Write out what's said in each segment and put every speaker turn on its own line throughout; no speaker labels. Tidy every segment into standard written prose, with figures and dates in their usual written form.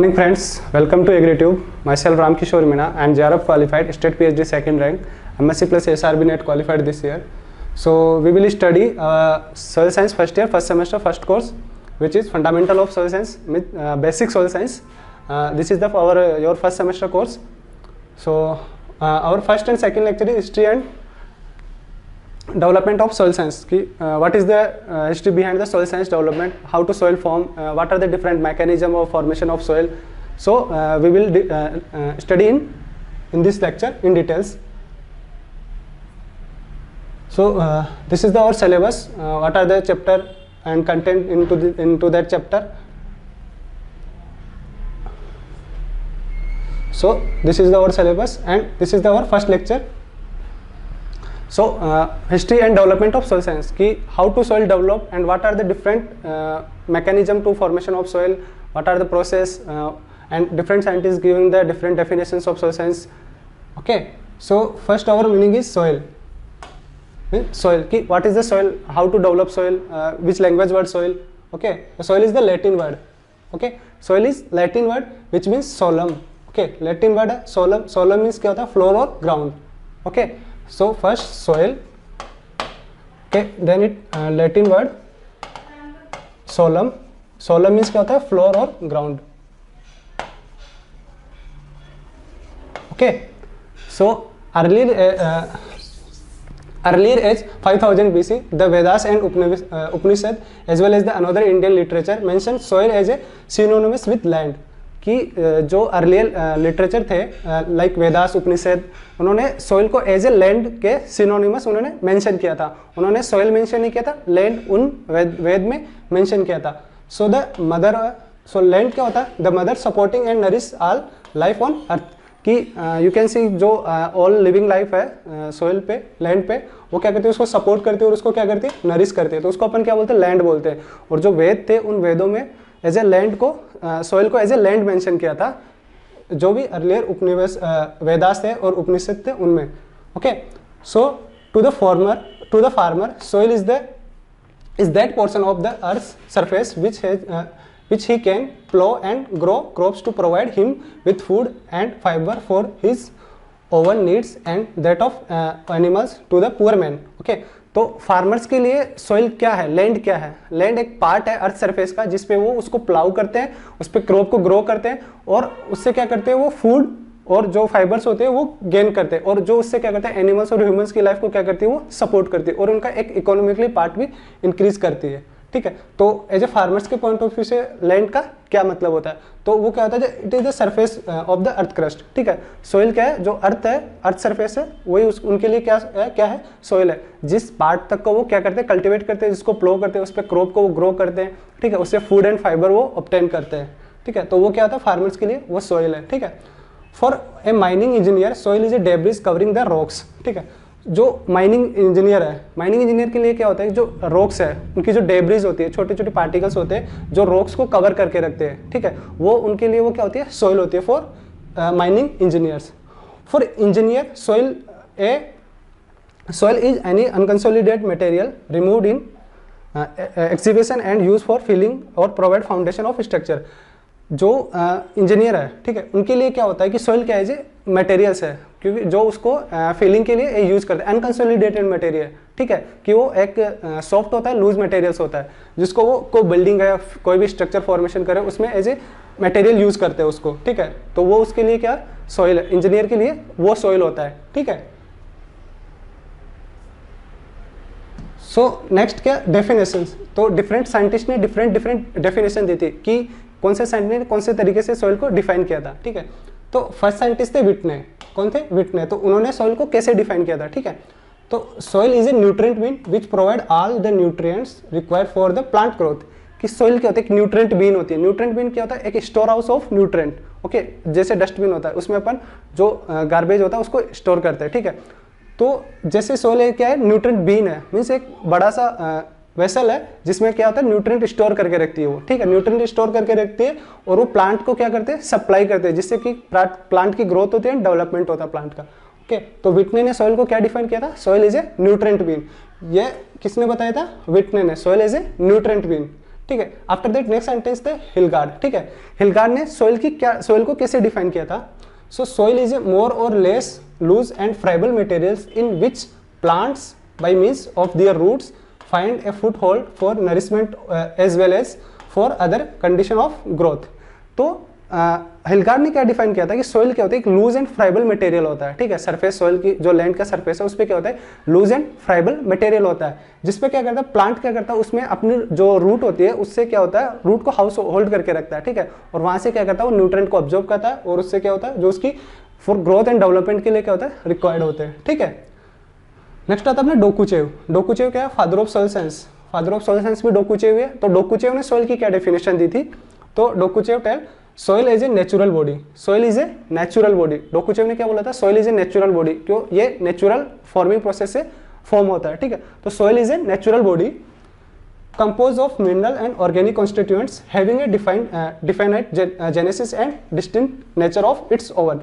morning friends, welcome to AgriTube. Myself Ram Kishore Meena and JRF qualified, state PhD second rank, MSc plus SRB net qualified this year. So we will study soil science first year, first semester, first course, which is fundamental of soil science, basic soil science. This is your first semester course. So our first and second lecture is history and development of soil science. What is the history behind the soil science development, how to soil form, what are the different mechanism of formation of soil. So we will study in this lecture in details. So this is our syllabus. What are the chapter and content into that chapter. So this is our syllabus and this is our first lecture. So history and development of soil science, how to soil develop and what are the different mechanism to formation of soil, what are the process, and different scientists giving the different definitions of soil science. Okay, so first our meaning is soil. Soil, what is the soil, how to develop soil, which language word soil. Okay, soil is the Latin word. Okay, soil is Latin word which means solum. Okay, Latin word solum. Solum means क्या होता है, floor or ground. Okay, so first soil. Okay, then it Latin word solum. Solum means क्या होता है, floor or ground. Okay, so earlier age 5000 BC, the Vedas and Upanishad as well as the another Indian literature mentioned soil as a synonymous with land. कि जो earlier literature थे like Vedas उपनिषद, उन्होंने soil को as a land के synonymous उन्होंने mention किया था. उन्होंने सॉइल मेंशन नहीं किया था, लैंड उन वेद में मेंशन किया था. So the mother, so land क्या होता है, the mother supporting and nourish all life on earth. कि यू कैन सी जो ऑल लिविंग लाइफ है सॉइल पे, लैंड पे, वो क्या करते हैं, उसको सपोर्ट करते हैं और उसको क्या करते हैं, नरिश करते हैं. तो उसको अपन क्या बोलते हैं, लैंड बोलते हैं. और जो वेद थे उन वेदों में एज ए लैंड को, सॉइल को एज ए लैंड मेंशन किया था. जो भी अर्लियर वेदास थे और उपनिषद थे उनमें. Okay, so to the farmer soil is that portion of the earth surface which he can plow and grow crops to provide him with food and fiber for his own needs and that of animals to the poor man. Okay, तो farmers के लिए soil क्या है, land क्या है. Land एक part है earth surface का जिसपे वो उसको प्लाउ करते हैं, उस पर क्रॉप को ग्रो करते हैं और उससे क्या करते हैं, वो फूड और जो फाइबर्स होते हैं वो गेन करते हैं. और जो उससे क्या करते हैं, एनिमल्स और ह्यूमंस की लाइफ को क्या करती है, वो सपोर्ट करती है और उनका एक इकोनॉमिकली पार्ट भी इंक्रीज करती है. ठीक है, तो एज ए फार्मर्स के पॉइंट ऑफ व्यू से लैंड का क्या मतलब होता है, तो वो क्या होता है, it is the surface of the earth crust. ठीक है, सोइल क्या है, जो अर्थ है, अर्थ सरफेस है, वही उनके लिए क्या है, सोइल है. जिस पार्ट तक को वो क्या करते हैं, कल्टिवेट करते हैं, जिसको प्लो करते हैं, उस पर क्रॉप को वो ग्रो करते हैं. ठीक है, उससे फूड एंड फाइबर वो ऑब्टेन करते हैं. ठीक है, तो वो क्या होता है, फार्मर्स के लिए वो सोइल है. ठीक है, for a mining engineer soil is A debris covering the rocks. ठीक है, जो माइनिंग इंजीनियर है, माइनिंग इंजीनियर के लिए क्या होता है, जो रॉक्स है उनकी जो डेब्रिज होती है, छोटे छोटे पार्टिकल्स होते हैं जो रॉक्स को कवर करके रखते हैं. ठीक है, वो उनके लिए वो क्या होती है, सोइल होती है for mining engineers. For engineer soil is any unconsolidated material removed in excavation and use for filling or provide foundation of structure. जो इंजीनियर है, ठीक है, उनके लिए क्या होता है कि सॉइल क्या है, जो मटेरियल्स है, क्योंकि जो उसको फिलिंग के लिए यूज करते हैं, अनकंसोलिडेटेड मटेरियल. ठीक है, कि वो एक सॉफ्ट होता है, लूज मटेरियल्स होता है, जिसको वो कोई बिल्डिंग है, कोई भी स्ट्रक्चर फॉर्मेशन करे, उसमें एज ए मटेरियल यूज करते हैं उसको. ठीक है, तो वो उसके लिए क्या सॉइल है, इंजीनियर के लिए वो सॉइल होता है. ठीक है, सो नेक्स्ट क्या, डेफिनेशंस. तो डिफरेंट साइंटिस्ट ने डिफरेंट डेफिनेशन दी थी कि कौन से साइंटिस्ट ने कौन से तरीके से सॉइल को डिफाइन किया था. ठीक है, तो फर्स्ट साइंटिस्ट थे विटने. कौन थे, विटने. तो उन्होंने सॉइल को कैसे डिफाइन किया था. ठीक है, तो soil is a nutrient bin which provide all the nutrients required for the plant growth. कि सॉइल क्या होता है, एक न्यूट्रिएंट बीन होती है. न्यूट्रिएंट बीन क्या होता है, एक store house of nutrient. Okay, जैसे डस्टबिन होता है, उसमें अपन जो गार्बेज होता है उसको स्टोर करते हैं. ठीक है, तो जैसे सॉइल क्या है, न्यूट्रिएंट बीन है, मीन्स एक बड़ा सा वेसल है जिसमें क्या होता है, न्यूट्रिएंट स्टोर करके रखती है वो. ठीक है, न्यूट्रिएंट स्टोर करके रखती है और वो प्लांट को क्या करते हैं, सप्लाई करते हैं, जिससे कि प्लांट की ग्रोथ होती है, डेवलपमेंट होता है प्लांट का. ओके, तो विटने ने सॉइल को क्या डिफाइन किया था, soil is a nutrient bin. ये किसने बताया था, विटने ने, soil is a nutrient bin. ठीक है। आफ्टर दैट नेक्स्ट सेंटेंस थे हिलगार्ड, ठीक है। हिलगार्ड ने सॉइल को कैसे डिफाइन किया था? सो soil is a more or less loose and friable materials in which plants by means of their roots find a foothold for nourishment as well as for other condition of growth. तो Hilgard ने क्या define किया था कि soil क्या होता है, एक लूज एंड फ्राइबल मटेरियल होता है, ठीक है। सरफेस सॉइल की जो लैंड का सरफेस है उस पर क्या होता है, लूज एंड फ्राइबल मटेरियल होता है, जिसपे क्या करता है प्लांट क्या करता है, उसमें अपनी जो रूट होती है उससे क्या होता है, रूट को हाउस होल्ड करके रखता है, ठीक है। और वहां से क्या करता है, वो न्यूट्रिएंट को ऑब्जॉर्व करता है और उससे क्या होता है, जो उसकी फॉर ग्रोथ एंड डेवलपमेंट के लिए क्या होता है, रिक्वायर्ड होते हैं, ठीक है। नेक्स्ट आता है अपना डोकुचेव। डोकुचेव क्या है, father of soil science. Father of soil science भी डोकुचेव है। तो डोकुचेव ने सॉइल की क्या डेफिनेशन दी थी? तो Dokuchaev tell soil is a natural body. Soil is a natural body. Dokuchaev ने क्या बोला था, soil is a natural body, क्यों, ये नेचुरल फॉर्मिंग प्रोसेस से फॉर्म होता है, ठीक है। तो soil is a natural body composed of mineral and organic constituents having a definite genesis and distinct nature of its own।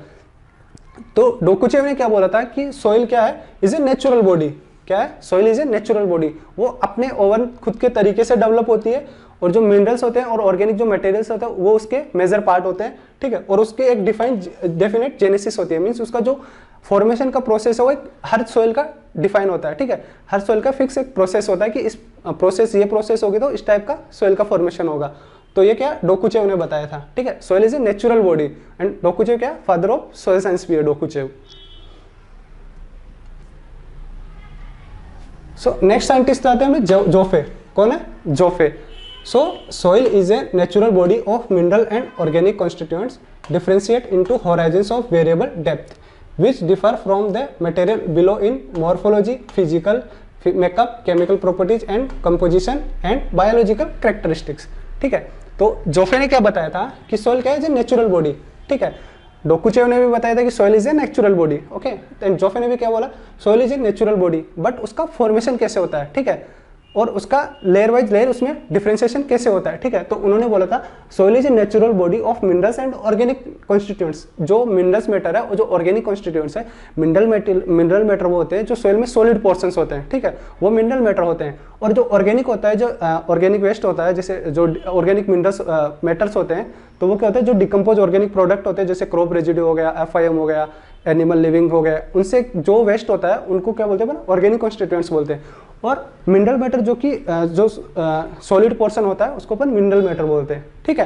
तो डोकुचेव ने क्या बोला था कि सोइल क्या है, इज ए नेचुरल बॉडी। क्या है, soil is a natural body, वो अपने ओवन खुद के तरीके से डेवलप होती है और जो मिनरल्स होते हैं और ऑर्गेनिक जो मटेरियल्स होते हैं वो उसके मेजर पार्ट होते हैं, ठीक है। और उसके एक डेफिनेट जेनेसिस होती है, मीन्स उसका जो फॉर्मेशन का प्रोसेस है वो एक हर सोइल का डिफाइन होता है, ठीक है। हर सोइल का फिक्स एक प्रोसेस होता है कि इस प्रोसेस ये प्रोसेस होगी तो इस टाइप का सोइल का फॉर्मेशन होगा। तो ये क्या डोकुचेव ने बताया था, ठीक है। Soil is a natural body and Dokuchaev क्या, फादर ऑफ सोइल साइंस भी है डोकुचेव। सो नेक्स्ट साइंटिस्ट आते हैं हमें जोफे। कौन है, जोफे। So soil is a natural body of mineral and organic constituents differentiate into horizons of variable depth which differ from the material below in morphology, physical makeup, chemical properties and composition and biological characteristics, ठीक है। तो जोफे ने क्या बताया था कि soil क्या है, नेचुरल बॉडी, ठीक है। डोकुचेव ने भी बताया था कि soil is a natural body, okay. And Joffe ने भी क्या बोला, soil is a natural body, but उसका फॉर्मेशन कैसे होता है, ठीक है, और उसका लेयर वाइज लेयर उसमें डिफरेंशिएशन कैसे होता है, ठीक है। तो उन्होंने बोला था soil is a natural body of minerals and organic constituents. जो मिनरल्स मैटर है और जो ऑर्गेनिक कॉन्स्टिट्यूएंट्स है, मिनरल मैटर वो होते हैं जो सोइल में सॉलिड पोर्शंस होते हैं, ठीक है, वो मिनरल मैटर होते हैं। और जो ऑर्गेनिक होता है, जो ऑर्गेनिक वेस्ट होता है, जैसे जो ऑर्गेनिक मिनरल्स मैटर्स होते हैं, तो वो क्या होता है, जो डिकम्पोज ऑर्गेनिक प्रोडक्ट होते हैं, जैसे क्रॉप रेजिड्यू हो गया, FIM हो गया, एनिमल लिविंग हो गया, उनसे जो वेस्ट होता है उनको क्या बोलते हैं, ऑर्गेनिक कॉन्स्टिट्यूएंट्स बोलते हैं। और मिनरल मैटर जो कि जो सॉलिड पोर्शन होता है उसको अपन मिनरल मैटर बोलते हैं, ठीक है।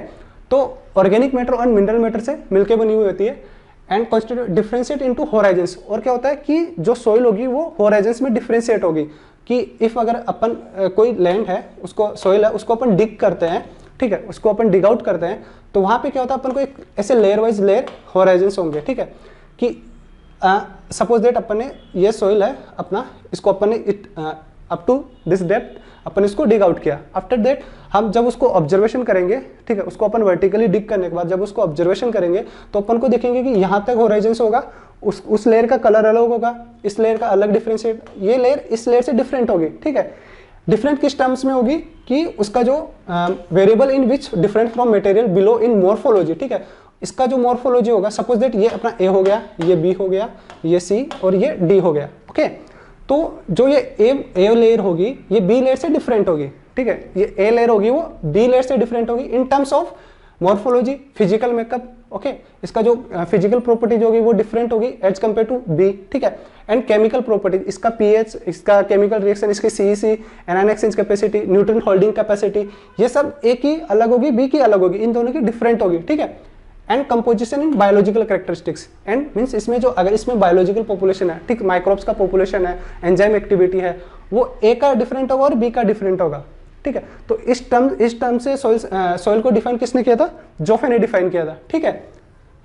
तो ऑर्गेनिक मैटर और मिनरल मैटर से मिलकर बनी हुई होती है and constitute differentiate into Horizons. और क्या होता है कि जो सॉइल होगी वो होराइजन्स में डिफरेंशिएट होगी, कि इफ अगर अपन कोई लैंड है, उसको सॉइल है, उसको अपन डिग करते हैं, ठीक है, उसको अपन डिग आउट करते हैं, तो वहाँ पे क्या होता है, अपन को एक ऐसे लेयर वाइज लेयर होराइजन्स होंगे, ठीक है। कि सपोज दैट अपन ने ये सॉइल है अपना, इसको अपन ने अप टू दिस डेप्थ अपन इसको डिग आउट किया। आफ्टर दैट हम जब उसको ऑब्जर्वेशन करेंगे, ठीक है, उसको अपन वर्टिकली डिग करने के बाद जब उसको ऑब्जर्वेशन करेंगे तो अपन को देखेंगे कि यहाँ तक होराइजन्स होगा, उस लेयर का कलर अलग होगा, इस लेयर का अलग डिफरेंशिएट, ये लेयर इस लेयर से डिफरेंट होगी, ठीक है। डिफरेंट किस टर्म्स में होगी कि उसका जो variable in which different from material below in morphology, ठीक है। इसका जो मॉर्फोलॉजी होगा, सपोज दैट ये अपना ए हो गया, ये बी हो गया, ये सी और ये डी हो गया, ओके। तो जो ये ए लेयर होगी ये बी लेयर से डिफरेंट होगी, ठीक है। ये ए लेयर होगी वो बी लेयर से डिफरेंट होगी in terms of morphology, physical makeup, okay. इसका जो फिजिकल प्रॉपर्टीज होगी वो डिफरेंट होगी एज कम्पेयर टू बी, ठीक है। एंड केमिकल प्रॉपर्टीज, इसका पीएच, इसका केमिकल रिएक्शन, इसकी CEC, anion exchange capacity, neutron holding capacity, ये सब ए की अलग होगी, बी की अलग होगी, इन दोनों की डिफरेंट होगी, ठीक है। And composition in biological characteristics, and means इसमें जो अगर इसमें बायोलॉजिकल पॉपुलेशन है, ठीक, माइक्रोब्स का पॉपुलेशन है, एंजाइम एक्टिविटी है, वो ए का डिफरेंट होगा और बी का डिफरेंट होगा, ठीक है। तो इस टर्म से सॉइल को डिफाइन किसने किया था, जोफे ने डिफाइन किया था, ठीक है।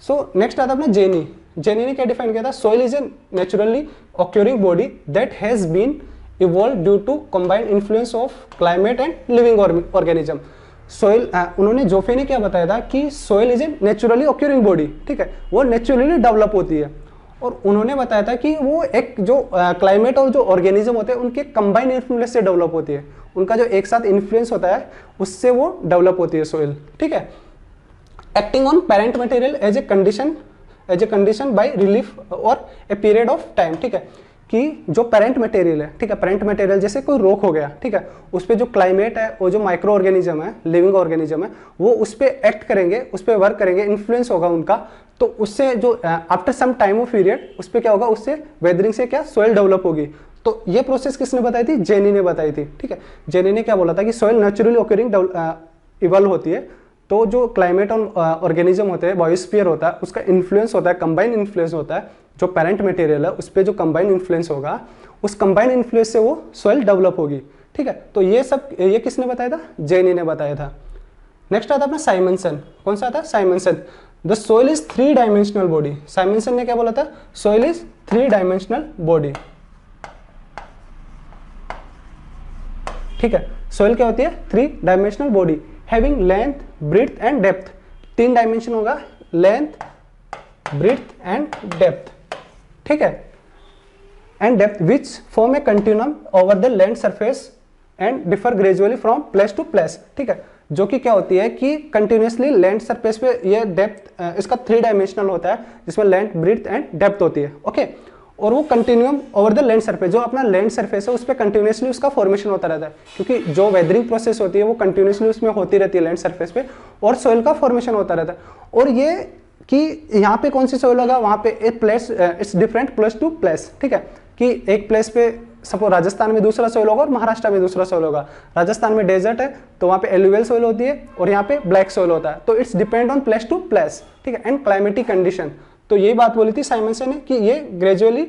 सो नेक्स्ट आता अपना जेनी। जेनी ने क्या डिफाइन किया था, soil is a naturally occurring body that has been evolve due to combined influence of climate and living organism. Soil, उन्होंने जोफे ने क्या बताया था कि soil is a naturally occurring body, ठीक है, वो नेचुरली डेवलप होती है। और उन्होंने बताया था कि वो एक जो क्लाइमेट और जो ऑर्गेनिज्म होते हैं उनके कंबाइन इन्फ्लुएंस से डेवलप होती है, उनका जो एक साथ इन्फ्लुएंस होता है उससे वो डेवलप होती है सोइल, ठीक है। Acting on parent material as a condition by relief over a period of time, ठीक है, कि जो पेरेंट मटेरियल है, ठीक है, पेरेंट मटेरियल जैसे कोई रॉक हो गया, ठीक है, उस पर जो क्लाइमेट है और जो माइक्रो ऑर्गेनिज्म है, लिविंग ऑर्गेनिज्म है, वो उस पर एक्ट करेंगे, उस पर वर्क करेंगे, इन्फ्लुएंस होगा उनका, तो उससे जो after some time of period उस पर क्या होगा, उससे वेदरिंग से क्या सॉइल डेवलप होगी। तो ये प्रोसेस किसने बताई थी? जेनी ने बताई थी, ठीक है। जेनी ने क्या बोला था कि सॉइल नेचुरली ओकरिंग इवॉल्व होती है, तो जो क्लाइमेट और ऑर्गेनिज्म होते हैं, बायोस्फीयर होता है, उसका इन्फ्लुएंस होता है, कंबाइन इन्फ्लुएंस होता है, जो पेरेंट मटेरियल है उस पर जो कंबाइन इन्फ्लुएंस होगा, उस कंबाइन इन्फ्लुएंस से वो सॉइल डेवलप होगी, ठीक है। तो ये सब ये किसने बताया था? जेनी ने बताया था। नेक्स्ट आता है अपना साइमनसन। कौन सा आता है? Simonson. The soil is 3 dimensional body. Simonson ने क्या बोला था? सॉइल इज 3 डायमेंशनल बॉडी, ठीक है। सॉइल क्या होती है? 3 dimensional body having length, breadth and depth. 3 dimension होगा, लेंथ, ब्रीथ एंड डेप्थ, ठीक है, and depth which form a continuum over the land surface and differ gradually from place to place, ठीक है। जो कि क्या होती है कि कंटिन्यूसली लैंड सरफेस पे ये डेप्थ इसका 3 डायमेंशनल होता है, जिसमें लेंथ, ब्रीथ एंड डेप्थ होती है, ओके। और वो continuum over the land surface, जो अपना लैंड सरफेस है उस पर कंटिन्यूसली उसका फॉर्मेशन होता रहता है, क्योंकि जो वेदरिंग प्रोसेस होती है वो कंटिन्यूसली उसमें होती रहती है लैंड सरफेस पे, और सॉइल का फॉर्मेशन होता रहता है। और ये कि यहाँ पे कौन सी सॉइल होगा, वहाँ पे एक place, it's different place to place, ठीक है, कि एक प्लेस पे सपोज राजस्थान में दूसरा सॉइल होगा और महाराष्ट्र में दूसरा सॉइल होगा। राजस्थान में डेजर्ट है तो वहाँ पे एलुवियल सॉइल होती है और यहाँ पे ब्लैक सॉइल होता है, तो it's depend on place to place, ठीक है, एंड क्लाइमेटिक कंडीशन। तो यही बात बोली थी साइमनसन ने कि ये gradually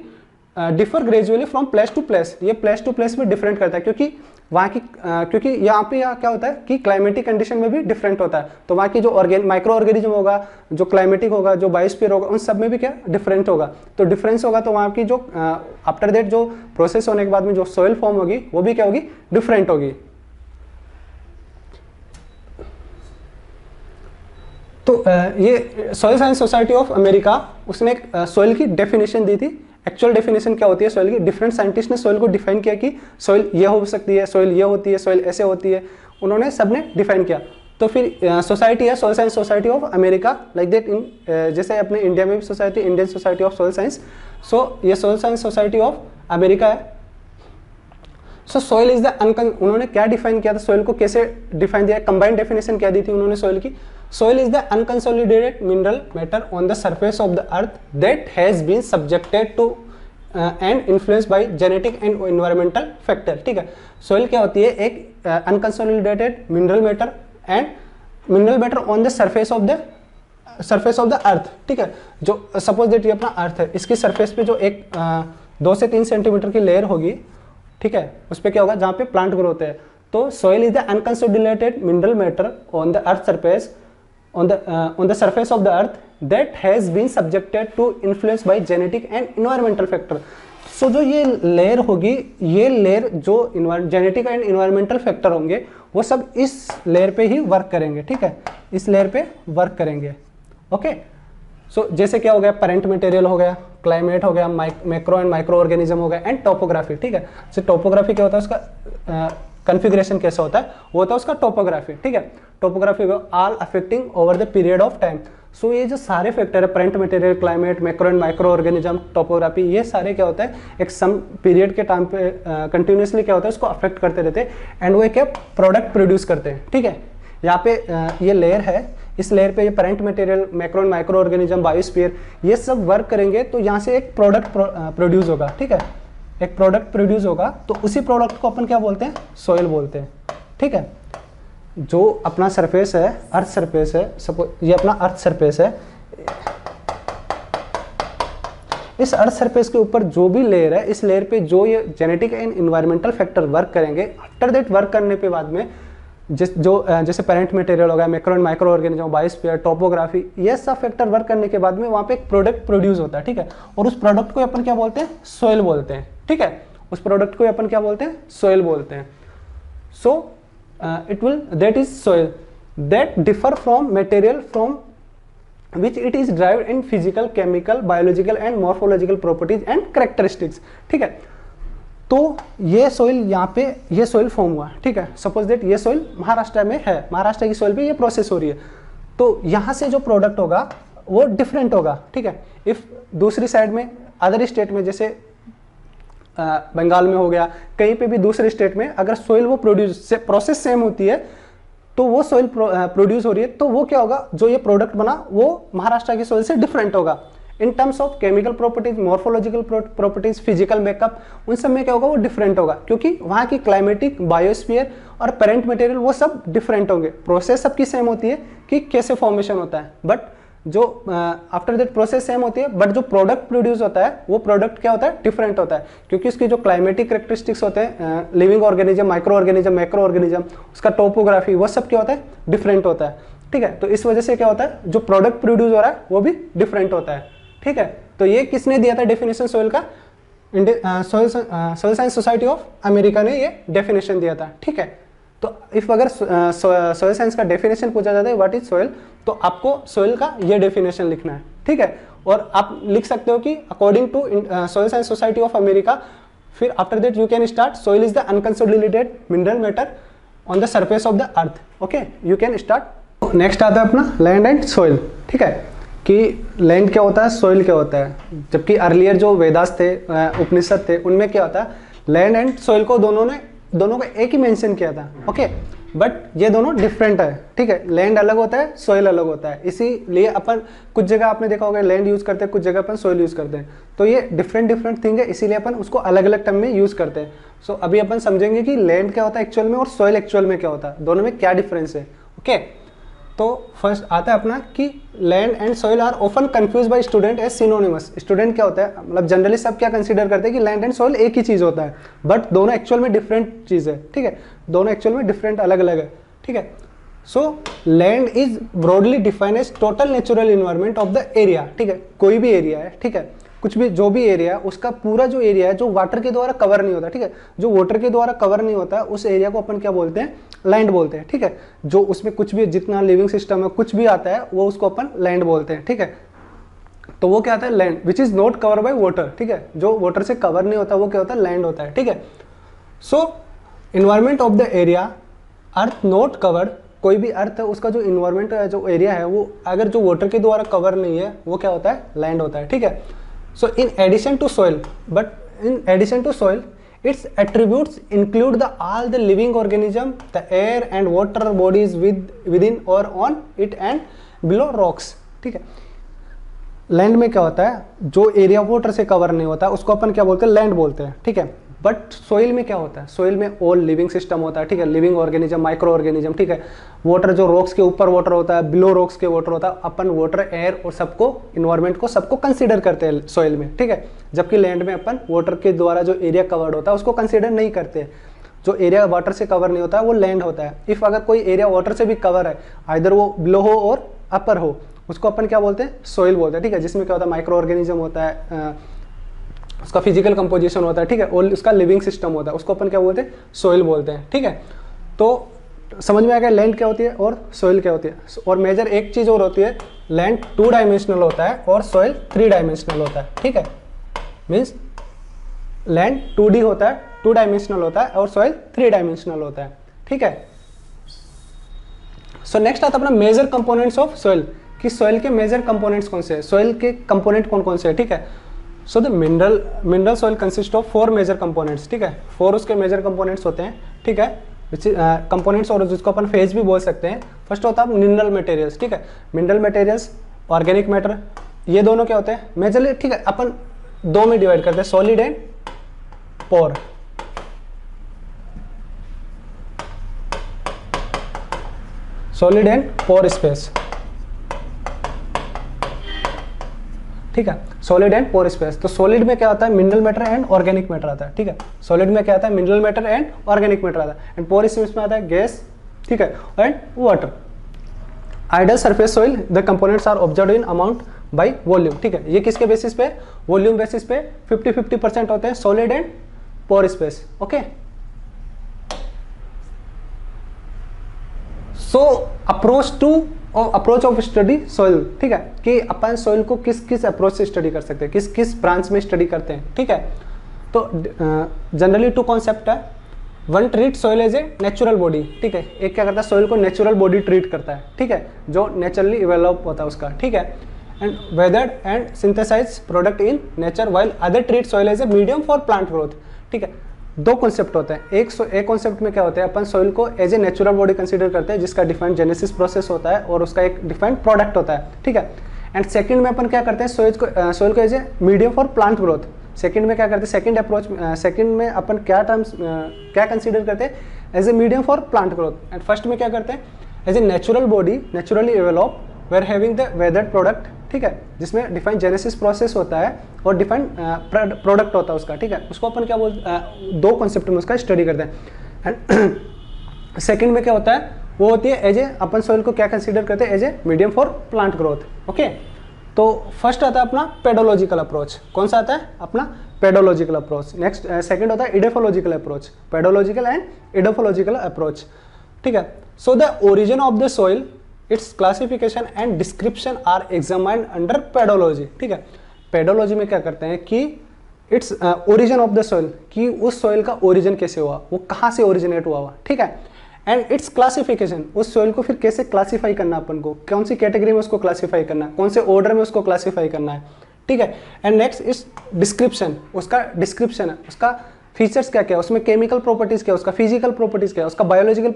differ gradually from place to place, ये प्लेस टू प्लेस में डिफरेंट करता है, क्योंकि वहाँ की क्योंकि यहाँ पे क्या होता है कि क्लाइमेटिक कंडीशन में भी डिफरेंट होता है, तो वहाँ की जो माइक्रो ऑर्गेनिज्म होगा, जो क्लाइमेटिक होगा, जो बायोस्फीयर होगा, उन सब में भी क्या डिफरेंट होगा। तो डिफरेंस होगा तो वहाँ की जो आफ्टर दैट जो प्रोसेस होने के बाद में जो सॉइल फॉर्म होगी वो भी क्या होगी, डिफरेंट होगी। तो ये soil science society of America उसने एक सॉइल की डेफिनेशन दी थी। एक्चुअल डेफिनेशन क्या होती है सॉइल की? डिफरेंट साइंटिस्ट ने सॉइल को डिफाइन किया कि सॉइल ये हो सकती है, सॉइल ये होती है, सॉइल ऐसे होती है, उन्होंने सबने डिफाइन किया। तो फिर सोसाइटी है soil science society of America, like that in जैसे अपने इंडिया में भी society, Indian society of soil science, so ये soil science society of America है। सो सॉइल इज द उन्होंने क्या डिफाइन किया था, सॉइल को कैसे डिफाइन दिया, कंबाइंड डेफिनेशन क्या दी थी उन्होंने सॉइल की? Soil is the unconsolidated mineral matter on the surface of the earth that has been subjected to and influenced by genetic and environmental factor, ठीक है। Soil क्या होती है? एक unconsolidated mineral matter and mineral matter on the surface of the earth, ठीक है। जो suppose that ये अपना अर्थ है, इसकी सरफेस पे जो एक 2 से 3 सेंटीमीटर की लेयर होगी, ठीक है, उस पर क्या होगा, जहाँ पे प्लांट ग्रो होते हैं। तो soil is the unconsolidated mineral matter on the earth surface on the surface of the earth that has been subjected to influence by genetic and environmental factor। सो जो ये लेयर होगी, ये लेयर जो genetic and environmental factor होंगे वो सब इस layer पे ही वर्क करेंगे, ठीक है, इस लेयर पे वर्क करेंगे, ओके। सो जैसे क्या हो गया, पेरेंट मटेरियल हो गया, क्लाइमेट हो गया, मैक्रो एंड माइक्रो ऑर्गेनिज्म हो गया, एंड टोपोग्राफी, ठीक है। जैसे टोपोग्राफी क्या होता है, उसका कॉन्फ़िगरेशन कैसा होता है, वो होता है उसका टोपोग्राफी, ठीक है। Topography all affecting over the period of time. So ये जो सारे फैक्टर है, parent material, climate, macro and micro organism, topography, ये सारे क्या होता है एक सम पीरियड के टाइम पे कंटिन्यूसली क्या होता है उसको अफेक्ट करते रहते हैं, एंड वो एक प्रोडक्ट प्रोड्यूस करते हैं, ठीक है। यहाँ पे ये लेयर है, इस लेयर पे ये parent material, macro and micro organism, biosphere, ये सब वर्क करेंगे, तो यहाँ से एक प्रोडक्ट प्रोड्यूस होगा, ठीक है, एक प्रोडक्ट प्रोड्यूस होगा, तो उसी प्रोडक्ट को अपन क्या बोलते हैं, सॉइल बोलते हैं, ठीक है। जो अपना सरफेस है, अर्थ सरफेस है, सपोज ये अपना अर्थ सरफेस है, इस अर्थ सरफेस के ऊपर जो भी लेयर है, इस लेयर पे जो ये genetic and environmental factor work करेंगे, आफ्टर दैट वर्क करने पे बाद में जैसे पेरेंट मटेरियल हो गया, macro and micro organism, biosphere, topography, ये सब फैक्टर वर्क करने के बाद में वहाँ पे एक प्रोडक्ट प्रोड्यूस होता है, ठीक है, और उस प्रोडक्ट को अपन क्या बोलते हैं, सॉइल बोलते हैं, ठीक है। उस प्रोडक्ट को अपन क्या बोलते हैं, सॉइल बोलते हैं। सो that is soil that differ from material from which it is derived in physical, chemical, biological and morphological properties and characteristics, ठीक है। तो ये सॉइल, यहाँ पे ये सॉइल फॉर्म हुआ, ठीक है। सपोज दैट ये सॉइल महाराष्ट्र में है, महाराष्ट्र की सॉइल पे ये प्रोसेस हो रही है, तो यहाँ से जो प्रोडक्ट होगा वो डिफरेंट होगा, ठीक है। इफ दूसरी साइड में अदर स्टेट में, जैसे बंगाल में हो गया, कहीं पे भी दूसरे स्टेट में, अगर सोइल वो प्रोड्यूस प्रोसेस सेम होती है तो वो सोइल प्रोड्यूस हो रही है, तो वो क्या होगा, जो ये प्रोडक्ट बना वो महाराष्ट्र की सोइल से डिफरेंट होगा in terms of chemical properties, morphological properties, physical makeup, उन सब में क्या होगा, वो डिफरेंट होगा, क्योंकि वहाँ की क्लाइमेटिक, बायोस्फीयर और पेरेंट मटेरियल वो सब डिफरेंट होंगे। प्रोसेस सबकी सेम होती है कि कैसे फॉर्मेशन होता है, बट जो आफ्टर दैट प्रोसेस सेम होती है, बट जो प्रोडक्ट प्रोड्यूस होता है वो प्रोडक्ट क्या होता है, डिफरेंट होता है, क्योंकि उसकी जो क्लाइमेटिक करेक्टरिस्टिक्स होते हैं, living organism, micro organism, macro organism, उसका टोपोग्राफी, वो सब क्या होता है, डिफरेंट होता है। ठीक है, तो इस वजह से क्या होता है, जो प्रोडक्ट प्रोड्यूस हो रहा है वो भी डिफरेंट होता है। ठीक है, तो ये किसने दिया था डेफिनेशन सोइल का, soil science society of America ने ये डेफिनेशन दिया था। ठीक है, तो इफ अगर सोइल साइंस का डेफिनेशन पूछा जाता है व्हाट इज सोइल, तो आपको सोइल का ये डेफिनेशन लिखना है। ठीक है, और आप लिख सकते हो कि according to soil science society of America, फिर after that you can start, soil is the unconsolidated mineral matter on the surface of the earth. Okay, you can start. Next आता है अपना लैंड एंड सोइल। ठीक है, कि land क्या होता है, सोइल क्या होता है, जबकि अर्लियर जो वेदास थे, उपनिषद थे, उनमें क्या होता है, लैंड एंड सोइल को दोनों को एक ही मेंशन किया था। ओके, बट ये दोनों डिफरेंट है। ठीक है, लैंड अलग होता है, सोइल अलग होता है, इसीलिए अपन कुछ जगह आपने देखा होगा लैंड यूज करते हैं, कुछ जगह अपन सोइल यूज करते हैं, तो ये डिफरेंट थिंग है, इसीलिए अपन उसको अलग अलग टर्म में यूज करते हैं। सो अभी अपन समझेंगे कि लैंड क्या होता है एक्चुअल में और सोइल एक्चुअल में क्या होता है, दोनों में क्या डिफरेंस है। ओके, तो फर्स्ट आता है अपना कि land and soil are often confuse by student as synonymous. Student क्या होता है, मतलब जनरली सब क्या कंसीडर करते हैं कि लैंड एंड सोइल एक ही चीज होता है, बट दोनों एक्चुअल में डिफरेंट चीज है। ठीक है, दोनों एक्चुअल में डिफरेंट अलग अलग है। ठीक है, so land is broadly defined as total natural environment of the area. ठीक है, कोई भी एरिया है, ठीक है, कुछ भी जो भी एरिया है, उसका पूरा जो एरिया है जो वाटर के द्वारा कवर नहीं होता, ठीक है, जो वाटर के द्वारा कवर नहीं होता उस एरिया को अपन क्या बोलते हैं, लैंड बोलते हैं। ठीक है, जो उसमें कुछ भी जितना लिविंग सिस्टम है कुछ भी आता है वो उसको अपन लैंड बोलते हैं। ठीक है, तो वो क्या आता है, land which is not cover by water. ठीक है, जो वाटर से कवर नहीं होता वो क्या होता है, लैंड होता है। ठीक है, so environment of the area earth not covered, कोई भी अर्थ है उसका जो इन्वायरमेंट है, जो एरिया है, वो अगर जो वाटर के द्वारा कवर नहीं है वो क्या होता है, लैंड होता है। ठीक है, so in addition to soil, but in addition to soil its attributes include all the living organism, the air and water bodies within or on it and below rocks। ठीक है, लैंड में क्या होता है, जो एरिया वाटर से cover नहीं होता उसको अपन क्या बोलते हैं, लैंड बोलते हैं। ठीक है, बट सोइल में क्या होता है, सोइल में ऑल लिविंग सिस्टम होता है। ठीक है, लिविंग ऑर्गेनिज्म, माइक्रो ऑर्गेनिज्म। ठीक है, वाटर जो रॉक्स के ऊपर वाटर होता है, बिलो रॉक्स के वाटर होता है, अपन वाटर, एयर और सबको, इन्वायरमेंट को सबको कंसीडर करते हैं सोइल में। ठीक है, जबकि लैंड में अपन वाटर के द्वारा जो एरिया कवर्ड होता है उसको कंसीडर नहीं करते। जो एरिया वाटर से कवर नहीं होता है वो लैंड होता है। इफ अगर कोई एरिया वाटर से भी कवर है, आइदर वो बिलो हो और अपर हो, उसको अपन क्या बोलते हैं, सोइल बोलते हैं। ठीक है, जिसमें क्या होता है, माइक्रो ऑर्गेनिज्म होता है, उसका फिजिकल कंपोजिशन होता है। ठीक है, और उसका लिविंग सिस्टम होता है, उसको अपन क्या बोलते हैं, सोइल बोलते हैं। ठीक है, तो समझ में आ गया लैंड क्या होती है और सोइल क्या होती है। और मेजर एक चीज और होती है, लैंड 2 डायमेंशनल होता है और सोइल 3 डायमेंशनल होता है। ठीक है, मीन्स लैंड 2D होता है, 2 डायमेंशनल होता है, और सोइल 3 डायमेंशनल होता है। ठीक है, सो नेक्स्ट आता है अपना मेजर कंपोनेंट्स ऑफ सोइल, कि सोइल के मेजर कंपोनेंट्स कौन से हैं, सोइल के कंपोनेंट कौन कौन से हैं। ठीक है, so the mineral soil consist of 4 major components. ठीक है, 4 उसके मेजर कंपोनेंट्स होते हैं। ठीक है, कंपोनेंट्स और जिसको अपन फेज भी बोल सकते हैं। फर्स्ट होता है मिनरल मटेरियल्स। ठीक है, मिनरल मटेरियल्स, ऑर्गेनिक मैटर, ये दोनों क्या होते हैं मेजरली। ठीक है, अपन 2 में डिवाइड करते हैं, solid and pore. Solid and pore space. ठीक है, सॉलिड एंड पोर स्पेस। तो सॉलिड में क्या आता है, mineral matter and organic matter आता है। ठीक है, सॉलिड में क्या आता है, mineral matter and organic matter आता है, एंड पोर स्पेस में आता है गैस। ठीक है, and water. Ideal surface soil, the components are observed in amount by volume. ठीक है, ये किसके बेसिस पे, वॉल्यूम बेसिस पे 50-50% होते हैं solid and pore space. Okay, so approach of study soil. ठीक है, कि अपन सॉइल को किस किस अप्रोच से स्टडी कर सकते हैं, किस किस ब्रांच में स्टडी करते हैं। ठीक है, तो जनरली 2 कॉन्सेप्ट है। One treat soil as a natural body. ठीक है, एक क्या करता है, सॉइल को नेचुरल बॉडी ट्रीट करता है। ठीक है, जो नेचुरली डेवलप होता है उसका। ठीक है, and weathered and synthesize product in nature while other treat soil as a medium for plant growth. ठीक है, दो कॉन्सेप्ट होते हैं। एक कॉन्सेप्ट में क्या होता है, अपन सॉइल को as a natural body consider करते हैं जिसका डिफाइंड जेनेसिस प्रोसेस होता है और उसका एक डिफाइंड प्रोडक्ट होता है। ठीक है, एंड सेकंड में अपन क्या करते हैं, सॉइल को as a medium for plant growth. Second में क्या करते हैं, सेकंड अप्रोच, सेकंड में अपन क्या कंसीडर करते हैं as a medium for plant growth. And first में क्या करते हैं, as a natural body naturally develop where having the weathered product. ठीक है, जिसमें डिफाइंड जेनेसिस प्रोसेस होता है और डिफाइंड प्रोडक्ट होता है उसका। ठीक है, उसको अपन क्या बोलते, दो कॉन्सेप्ट में उसका स्टडी करते हैं। एंड सेकंड में क्या होता है, वो होती है एज ए, अपन सॉइल को क्या कंसीडर करते हैं as a medium for plant growth. Okay, तो फर्स्ट आता है अपना पेडोलॉजिकल अप्रोच। कौन सा आता है, अपना पेडोलॉजिकल अप्रोच। नेक्स्ट सेकंड होता है edaphological approach, pedological and edaphological approach. ठीक है, so the origin of the soil, its classification and description are examined under pedology. ठीक है, पेडोलॉजी में क्या करते हैं कि its origin of the soil, कि उस सॉइल का ओरिजिन कैसे हुआ, वो कहाँ से ओरिजिनेट हुआ। ठीक है, एंड इट्स क्लासिफिकेशन, उस सॉइल को फिर कैसे क्लासीफाई करना, अपन को कौन सी कैटेगरी में उसको क्लासीफाई करना है, कौन से ऑर्डर में उसको क्लासीफाई करना है। ठीक है, एंड नेक्स्ट इस डिस्क्रिप्शन, उसका डिस्क्रिप्शन है, उसका फीचर्स क्या क्या है, उसमें केमिकल प्रॉपर्टीज क्या है, उसका फिजिकल प्रॉपर्टीज क्या है, उसका बायोलॉजिकल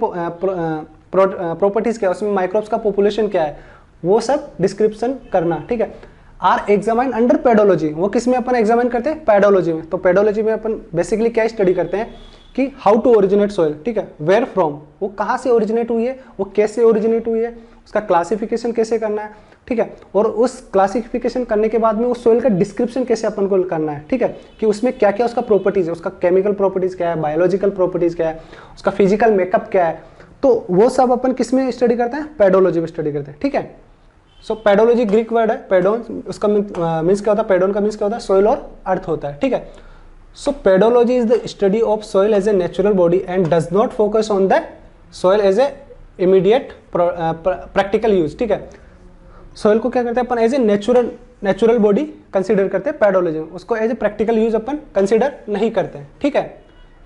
प्रॉपर्टीज क्या है, उसमें माइक्रोब्स का पॉपुलेशन क्या है, वो सब डिस्क्रिप्शन करना। ठीक है, आर एग्जामाइन अंडर पेडोलॉजी, वो किस में अपन एग्जामिन करते हैं, पेडोलॉजी में। तो पेडोलॉजी में अपन बेसिकली क्या स्टडी करते हैं कि हाउ टू ओरिजिनेट सॉइल। ठीक है, वेयर फ्रॉम, वो कहाँ से ओरिजिनेट हुई है, वो कैसे ओरिजिनेट हुई है, उसका क्लासिफिकेशन कैसे करना है। ठीक है, और उस क्लासिफिकेशन करने के बाद में उस सॉइल का डिस्क्रिप्शन कैसे अपन को करना है। ठीक है, कि उसमें क्या क्या उसका प्रॉपर्टीज है, उसका केमिकल प्रॉपर्टीज क्या है, बायोलॉजिकल प्रॉपर्टीज क्या है, उसका फिजिकल मेकअप क्या है, तो वो सब अपन किस में स्टडी करते हैं, पेडोलॉजी में स्टडी करते हैं। ठीक है, सो पेडोलॉजी ग्रीक वर्ड है, पेडोन, उसका मीन्स क्या होता है, पेडोन का मीन्स क्या होता है, सॉइल और अर्थ होता है। ठीक है, so pedology is the study of soil as a natural body and does not focus on the soil as a immediate practical use. ठीक है, सॉइल को क्या करते हैं अपन as a natural body consider करते हैं पेडोलॉजी में, उसको एज ए प्रैक्टिकल यूज अपन कंसीडर नहीं करते हैं। ठीक है,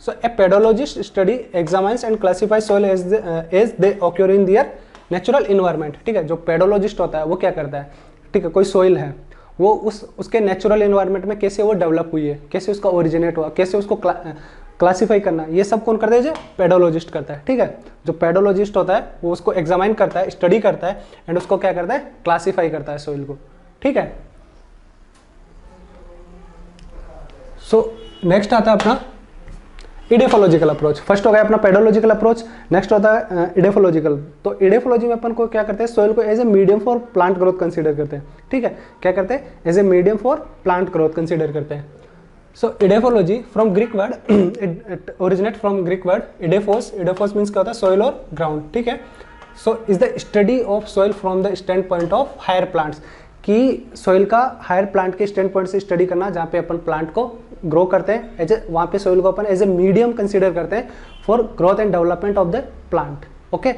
so a pedologist study examines and classify soil as they occur in their natural environment. ठीक है, जो पेडोलॉजिस्ट होता है वो क्या करता है, ठीक है, कोई सॉइल है, वो उसके नेचुरल इन्वायरमेंट में कैसे वो डेवलप हुई है, कैसे उसका ओरिजिनेट हुआ, कैसे उसको क्लासीफाई करना, ये सब कौन करता है, जो पेडोलॉजिस्ट करता है। ठीक है, जो पेडोलॉजिस्ट होता है वो उसको एग्जामाइन करता है, स्टडी करता है एंड उसको क्या करता है, क्लासीफाई करता है सॉइल को। ठीक है, सो नेक्स्ट आता है अपना इडेफोलॉजिकल अप्रोच। फर्स्ट हो गया अपना पेडोलॉजिकल अप्रोच, नेक्स्ट होता है इडेफोलॉजिकल। तो इडेफोलॉजी में अपन को क्या करते हैं, सॉइल को as a medium for plant growth consider करते हैं। ठीक है, क्या करते हैं, as a medium for plant growth consider करते हैं। So edaphology from Greek word, it originate from Greek word edaphos. Edaphos means क्या होता है, सॉइल और ग्राउंड। ठीक है, so is the study of soil from the standpoint of higher plants, कि soil का हायर प्लांट के standpoint से स्टडी करना, जहाँ पे अपन प्लांट को ग्रो करते हैं, एज ए वहाँ पे सॉइल को अपन एज ए मीडियम कंसीडर करते हैं for growth and development of the plant. Okay,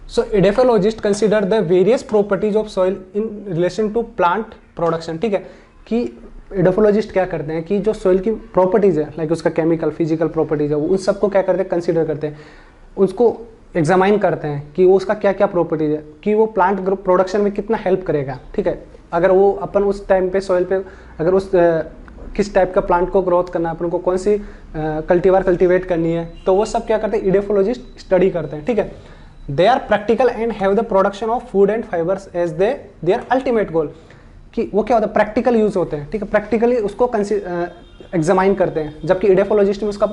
so edaphologist consider the various properties of soil in relation to plant production. ठीक है, कि इडेफोलॉजिस्ट क्या करते हैं कि जो सॉइल की प्रॉपर्टीज है, लाइक उसका केमिकल फिजिकल प्रॉपर्टीज है, वो उन सबको क्या करते हैं, कंसीडर करते हैं, उसको एग्जामाइन करते हैं कि वो उसका क्या क्या प्रॉपर्टीज है, कि वो प्लांट प्रोडक्शन में कितना हेल्प करेगा। ठीक है, अगर वो अपन उस टाइम पे सॉइल पे अगर उस किस टाइप का प्लांट को ग्रोथ करना है, अपन को कौन सी कल्टीवार कल्टीवेट करनी है, तो वो सब क्या करते हैं, इडेफोलॉजिस्ट स्टडी करते हैं। ठीक है, they are practical and have the production of food and fibres as their ultimate goal, कि वो क्या होता है, प्रैक्टिकल यूज होते हैं। ठीक है, प्रैक्टिकली उसको एग्जामाइन करते हैं, जबकि इडेफोलॉजिस्ट में उसका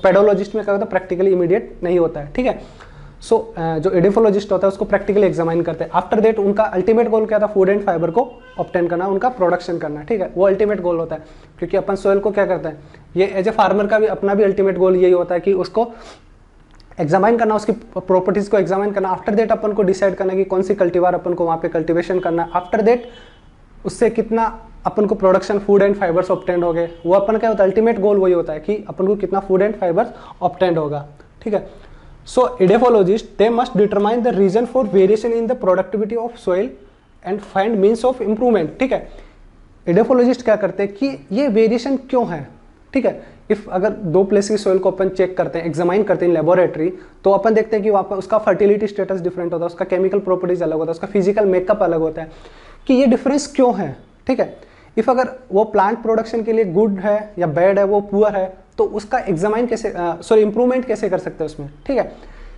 पेडोलॉजिस्ट में क्या होता है, प्रैक्टिकली इमीडिएट नहीं होता है। ठीक है, सो जो इडेफोलॉजिस्ट होता है उसको प्रैक्टिकली एग्जामाइन करते हैं। आफ्टर दैट उनका अल्टीमेट गोल क्या था, फूड एंड फाइबर को ऑब्टेन करना, उनका प्रोडक्शन करना। ठीक है, वो अल्टीमेट गोल होता है, क्योंकि अपन सॉइल को क्या करते हैं, ये एज ए फार्मर का भी अपना भी अल्टीमेट गोल यही होता है कि उसको एग्जामाइन करना, उसकी प्रॉपर्टीज को एग्जामाइन करना। आफ्टर दैट अपन को डिसाइड करना कि कौन सी कल्टीवार अपन को वहाँ पे कल्टीवेशन करना। आफ्टर दैट उससे कितना अपन को production food and fibres obtained हो गए, वो अपन क्या होता है, अल्टीमेट गोल वही होता है कि अपन को कितना फूड एंड फाइबर्स ऑब्टेंड होगा। ठीक है, so idaphologists they must determine the reason for variation in the productivity of soil and find means of improvement। ठीक है, idaphologists क्या करते हैं कि ये वेरिएशन क्यों है। ठीक है, इफ अगर दो प्लेस की सोइल को अपन चेक करते हैं, एग्जामाइन करते हैं लेबोरेटरी, तो अपन देखते हैं कि वहाँ पर उसका फर्टिलिटी स्टेटस डिफरेंट होता है, उसका केमिकल प्रॉपर्टीज अलग होता है, उसका फिजिकल मेकअप अलग होता है, कि ये डिफरेंस क्यों है, ठीक है। इफ अगर वो प्लांट प्रोडक्शन के लिए गुड है या बैड है, वो पुअर है, तो उसका एग्जामाइन कैसे, इंप्रूवमेंट कैसे कर सकते हैं उसमें, ठीक है।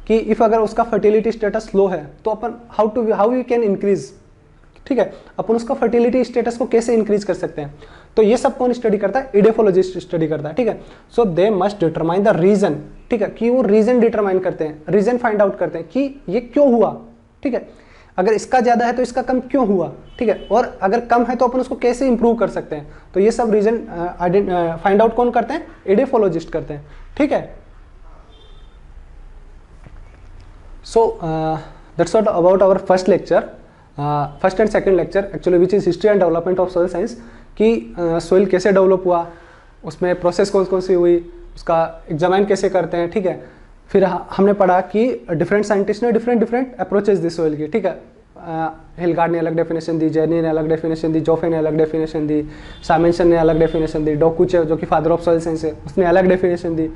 कि इफ अगर उसका फर्टिलिटी स्टेटस लो है तो अपन हाउ वी कैन इंक्रीज, ठीक है, अपन उसका फर्टिलिटी स्टेटस को कैसे इंक्रीज कर सकते हैं। तो ये सब कौन स्टडी करता है, इडेफोलॉजिस्ट स्टडी करता है, ठीक है। So they must determine the reason, ठीक है, कि वो रीजन डिटरमाइन करते हैं, रीजन फाइंड आउट करते हैं कि ये क्यों हुआ, ठीक है। अगर इसका ज्यादा है तो इसका कम क्यों हुआ, ठीक है, और अगर कम है तो अपन उसको कैसे इंप्रूव कर सकते हैं। तो ये सब रीजन फाइंड आउट कौन करते हैं, इडेफोलॉजिस्ट करते हैं, ठीक है। So that's all about our first lecture, first and second lecture actually which is history and development of soil science, कि सोइल कैसे डेवलप हुआ, उसमें प्रोसेस कौन कौन सी हुई, उसका एग्जामाइन कैसे करते हैं, ठीक है। फिर हमने पढ़ा कि डिफरेंट साइंटिस्ट ने डिफरेंट अप्रोचेस दी सोइल की, ठीक है। हिलगार्ड ने अलग डेफिनेशन दी, जेनी ने अलग डेफिनेशन दी, जोफे ने अलग डेफिनेशन दी, साइमनसन ने अलग डेफिनेशन दी, डॉकुचे जो कि फादर ऑफ सॉइल साइंस है उसने अलग डेफिनेशन दी।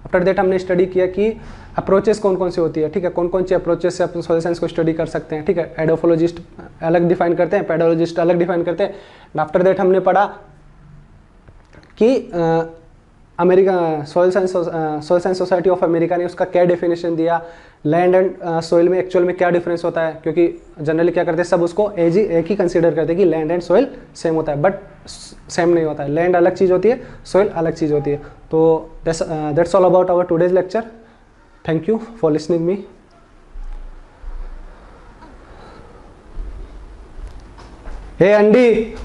आफ्टर दैट हमने स्टडी किया कि अप्रोचेस कौन कौन सी होती है, ठीक है, कौन कौन सी अप्रोचेस से अपन सॉइल साइंस को स्टडी कर सकते हैं, ठीक है। एडोफोलॉजिस्ट अलग डिफाइन करते हैं, पेडोलॉजिस्ट अलग डिफाइन करते हैं। आफ्टर दैट हमने पढ़ा कि America soil science society of America ने उसका क्या डेफिनेशन दिया, लैंड एंड सॉइल में एक्चुअल में क्या डिफरेंस होता है, क्योंकि जनरली क्या करते हैं सब उसको एक ही कंसीडर करते हैं कि लैंड एंड सॉइल सेम होता है, बट सेम नहीं होता है, लैंड अलग चीज़ होती है, सॉइल अलग चीज़ होती है। तो that's all about our today's lecture. Thank you for listening me. हे अंडी।